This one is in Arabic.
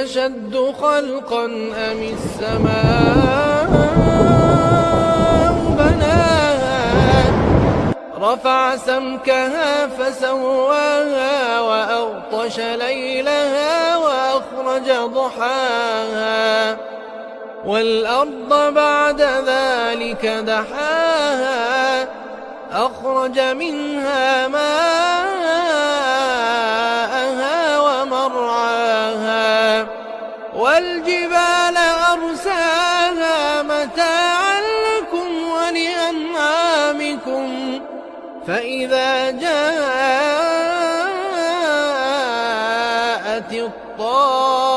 أشد خلقا أم السماء بناها رفع سمكها فسواها وأغطش ليلها وأخرج ضحاها والأرض بعد ذلك دحاها أخرج منها ماءها ومرعاها والجبال أرساها متاعا لكم ولأنعامكم فإذا جاءت الطامة